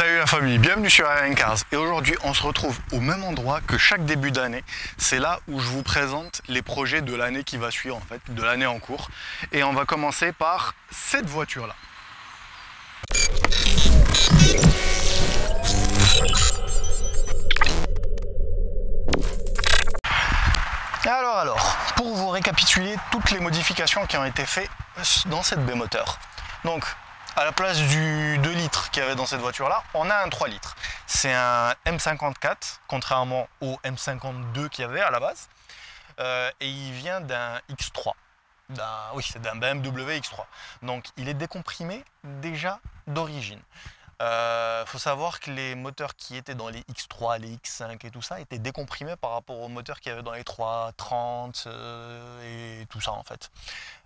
Salut la famille, bienvenue sur Alan Cars. Et aujourd'hui on se retrouve au même endroit que chaque début d'année. C'est là où je vous présente les projets de l'année qui va suivre, en fait, de l'année en cours. Et on va commencer par cette voiture là. Alors, pour vous récapituler toutes les modifications qui ont été faites dans cette B-moteur. Donc, à la place du 2 litres qu'il y avait dans cette voiture-là, on a un 3 litres. C'est un M54, contrairement au M52 qu'il y avait à la base. Et il vient d'un X3. C'est d'un BMW X3. Donc, il est décomprimé déjà d'origine. Faut savoir que les moteurs qui étaient dans les X3, les X5 et tout ça étaient décomprimés par rapport aux moteurs qu'il y avait dans les 330 et tout ça en fait.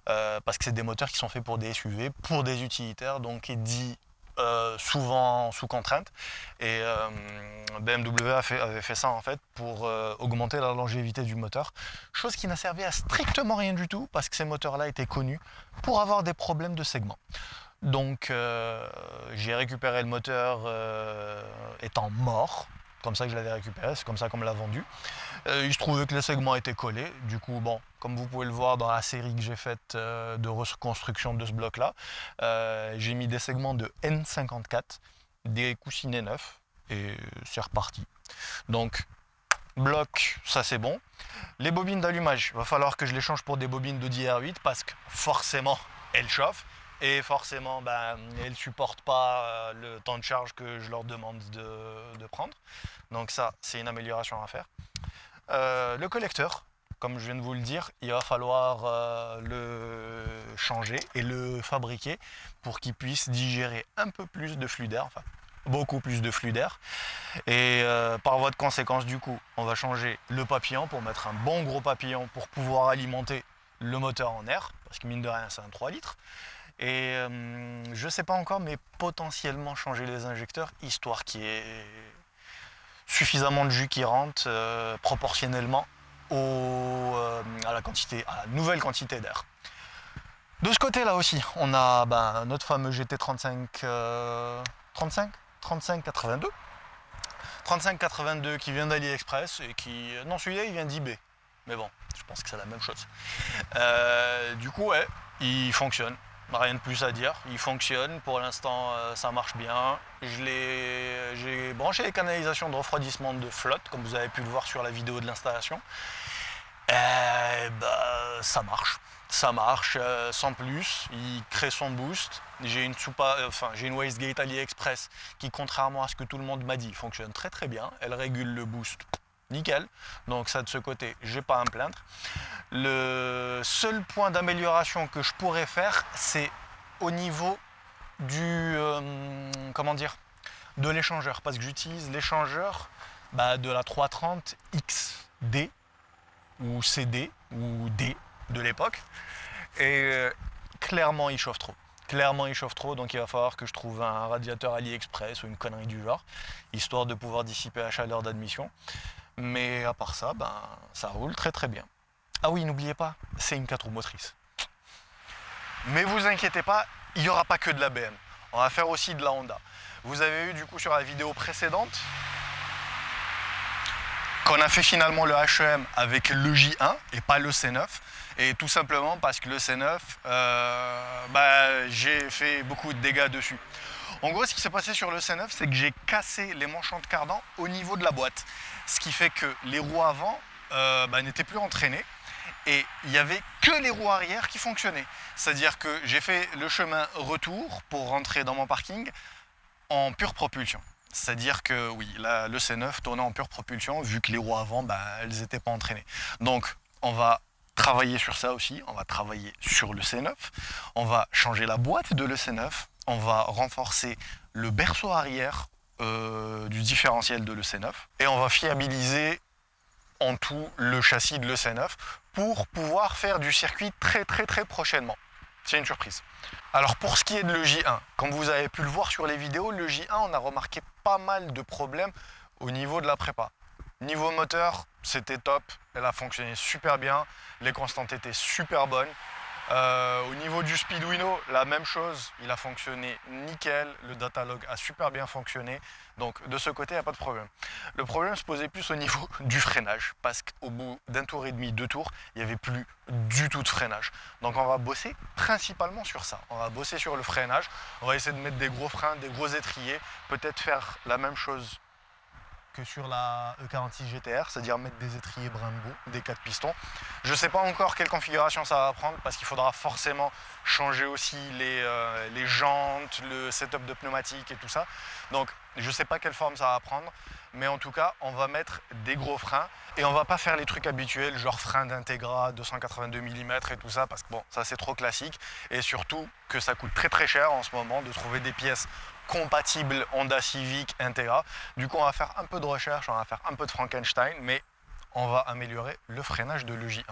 Parce que c'est des moteurs qui sont faits pour des SUV, pour des utilitaires, donc est dit souvent sous contrainte. Et BMW avait fait ça en fait pour augmenter la longévité du moteur, chose qui n'a servi à strictement rien du tout parce que ces moteurs-là étaient connus pour avoir des problèmes de segment. Donc j'ai récupéré le moteur étant mort, comme ça que je l'avais récupéré, c'est comme ça qu'on me l'a vendu. Il se trouvait que les segments étaient collés, du coup bon, comme vous pouvez le voir dans la série que j'ai faite de reconstruction de ce bloc là, j'ai mis des segments de N54, des coussinets neufs et c'est reparti. Donc bloc, ça c'est bon. Les bobines d'allumage, il va falloir que je les change pour des bobines de DR8 parce que forcément elles chauffent. Et forcément, elles ne supportent pas le temps de charge que je leur demande de prendre. Donc ça, c'est une amélioration à faire. Le collecteur, comme je viens de vous le dire, il va falloir le changer et le fabriquer pour qu'il puisse digérer un peu plus de flux d'air, enfin beaucoup plus de flux d'air. Et par voie de conséquence, du coup, on va changer le papillon pour mettre un bon gros papillon pour pouvoir alimenter le moteur en air, parce que mine de rien, c'est un 3 litres. Et je ne sais pas encore, mais potentiellement changer les injecteurs, histoire qu'il y ait suffisamment de jus qui rentre proportionnellement à la nouvelle quantité d'air. De ce côté-là aussi, on a notre fameux GT35 3582. 3582 qui vient d'AliExpress et qui... Non, celui-là, il vient d'eBay. Mais bon, je pense que c'est la même chose. Du coup, ouais, il fonctionne. Rien de plus à dire, il fonctionne, pour l'instant ça marche bien. J'ai branché les canalisations de refroidissement de flotte, comme vous avez pu le voir sur la vidéo de l'installation. Ça marche sans plus, il crée son boost. J'ai une wastegate AliExpress qui, contrairement à ce que tout le monde m'a dit, fonctionne très très bien. Elle régule le boost nickel, donc ça de ce côté, j'ai pas à me plaindre. Le seul point d'amélioration que je pourrais faire, c'est au niveau du de l'échangeur, parce que j'utilise l'échangeur de la 330 XD ou CD ou D de l'époque, et clairement il chauffe trop. Donc il va falloir que je trouve un radiateur AliExpress ou une connerie du genre, histoire de pouvoir dissiper la chaleur d'admission. Mais à part ça, ça roule très très bien. Ah oui, n'oubliez pas, c'est une 4 roues motrices. Mais vous inquiétez pas, il n'y aura pas que de la BM. On va faire aussi de la Honda. Vous avez vu du coup sur la vidéo précédente qu'on a fait finalement le HEM avec le J1 et pas le C9. Et tout simplement parce que le C9, j'ai fait beaucoup de dégâts dessus. En gros, ce qui s'est passé sur le C9, c'est que j'ai cassé les manchons de cardan au niveau de la boîte. Ce qui fait que les roues avant n'étaient plus entraînées et il n'y avait que les roues arrière qui fonctionnaient. C'est-à-dire que j'ai fait le chemin retour pour rentrer dans mon parking en pure propulsion. C'est-à-dire que oui, là, le C9 tournait en pure propulsion vu que les roues avant, elles n'étaient pas entraînées. Donc, on va travailler sur ça aussi, on va travailler sur le C9, on va changer la boîte de le C9, on va renforcer le berceau arrière du différentiel de le C9 et on va fiabiliser en tout le châssis de le C9 pour pouvoir faire du circuit très prochainement. C'est une surprise. Alors pour ce qui est de le J1, comme vous avez pu le voir sur les vidéos, le J1 on a remarqué pas mal de problèmes au niveau de la prépa. Niveau moteur, c'était top, elle a fonctionné super bien, les constantes étaient super bonnes. Au niveau du Speeduino, la même chose, il a fonctionné nickel, le datalog a super bien fonctionné, donc de ce côté, il n'y a pas de problème. Le problème se posait plus au niveau du freinage, parce qu'au bout d'un tour et demi, 2 tours, il n'y avait plus du tout de freinage. Donc on va bosser principalement sur ça, on va bosser sur le freinage, on va essayer de mettre des gros freins, des gros étriers, peut-être faire la même chose que sur la E46 GTR, c'est-à-dire mettre des étriers Brembo, des 4 pistons. Je ne sais pas encore quelle configuration ça va prendre parce qu'il faudra forcément changer aussi les jantes, le setup de pneumatique et tout ça. Donc je ne sais pas quelle forme ça va prendre, mais en tout cas on va mettre des gros freins et on va pas faire les trucs habituels genre frein d'Integra 282 mm et tout ça parce que bon ça c'est trop classique et surtout que ça coûte très cher en ce moment de trouver des pièces compatible Honda Civic Integra. Du coup, on va faire un peu de recherche, on va faire un peu de Frankenstein, mais on va améliorer le freinage de l'EJ1.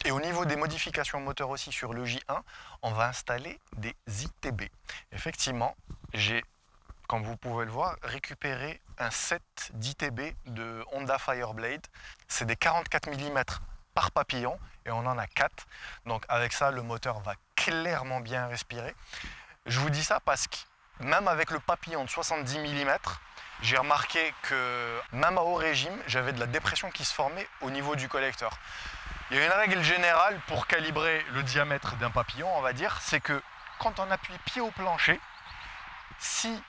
Et au niveau des modifications moteur aussi sur l'EJ1, on va installer des ITB. Effectivement, j'ai, comme vous pouvez le voir, récupéré un set d'ITB de Honda Fireblade. C'est des 44 mm par papillon et on en a 4. Donc avec ça, le moteur va clairement bien respirer. Je vous dis ça parce que même avec le papillon de 70 mm, j'ai remarqué que même à haut régime, j'avais de la dépression qui se formait au niveau du collecteur. Il y a une règle générale pour calibrer le diamètre d'un papillon, on va dire, c'est que quand on appuie pied au plancher, si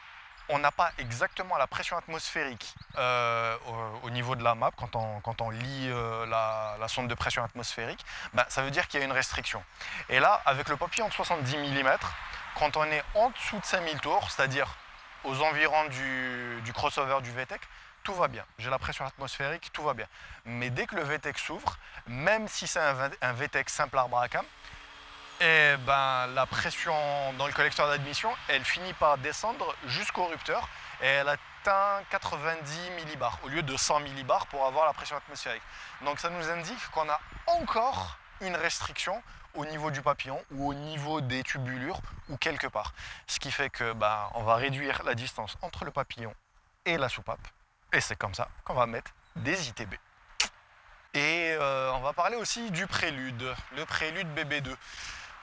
on n'a pas exactement la pression atmosphérique au niveau de la map, quand on lit la sonde de pression atmosphérique, ben, ça veut dire qu'il y a une restriction. Et là, avec le papillon de 70 mm, quand on est en dessous de 5000 tours, c'est-à-dire aux environs du crossover du VTEC, tout va bien. J'ai la pression atmosphérique, tout va bien. Mais dès que le VTEC s'ouvre, même si c'est un VTEC simple arbre à cam, et ben, la pression dans le collecteur d'admission, elle finit par descendre jusqu'au rupteur et elle atteint 90 millibars au lieu de 100 millibars pour avoir la pression atmosphérique. Donc ça nous indique qu'on a encore une restriction au niveau du papillon ou au niveau des tubulures ou quelque part. Ce qui fait que ben, on va réduire la distance entre le papillon et la soupape et c'est comme ça qu'on va mettre des ITB. Et on va parler aussi du prélude, le prélude BB2.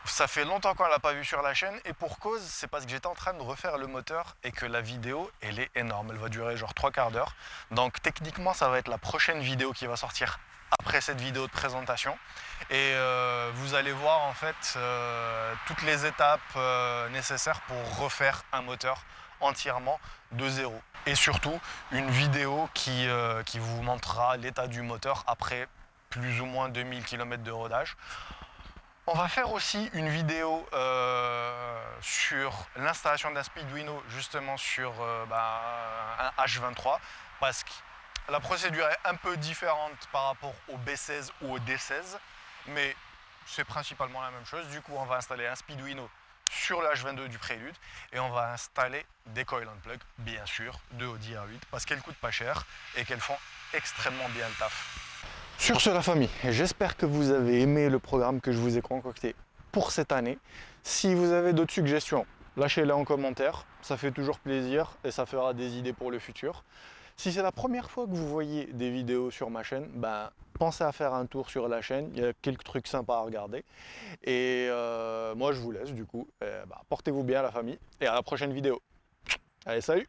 Ça fait longtemps qu'on ne l'a pas vu sur la chaîne et pour cause, c'est parce que j'étais en train de refaire le moteur et que la vidéo, elle est énorme. Elle va durer genre 3/4 d'heure. Donc techniquement, ça va être la prochaine vidéo qui va sortir après cette vidéo de présentation. Et vous allez voir en fait toutes les étapes nécessaires pour refaire un moteur entièrement de zéro. Et surtout, une vidéo qui vous montrera l'état du moteur après plus ou moins 2000 km de rodage. On va faire aussi une vidéo sur l'installation d'un Speeduino justement sur un H23 parce que la procédure est un peu différente par rapport au B16 ou au D16 mais c'est principalement la même chose. Du coup on va installer un Speeduino sur le H22 du Prélude et on va installer des coil and plug bien sûr de Audi R8 parce qu'elles coûtent pas cher et qu'elles font extrêmement bien le taf. Sur ce la famille, j'espère que vous avez aimé le programme que je vous ai concocté pour cette année. Si vous avez d'autres suggestions, lâchez-les en commentaire, ça fait toujours plaisir et ça fera des idées pour le futur. Si c'est la première fois que vous voyez des vidéos sur ma chaîne, ben, pensez à faire un tour sur la chaîne, il y a quelques trucs sympas à regarder. Et moi je vous laisse du coup, portez-vous bien la famille et à la prochaine vidéo. Allez, salut!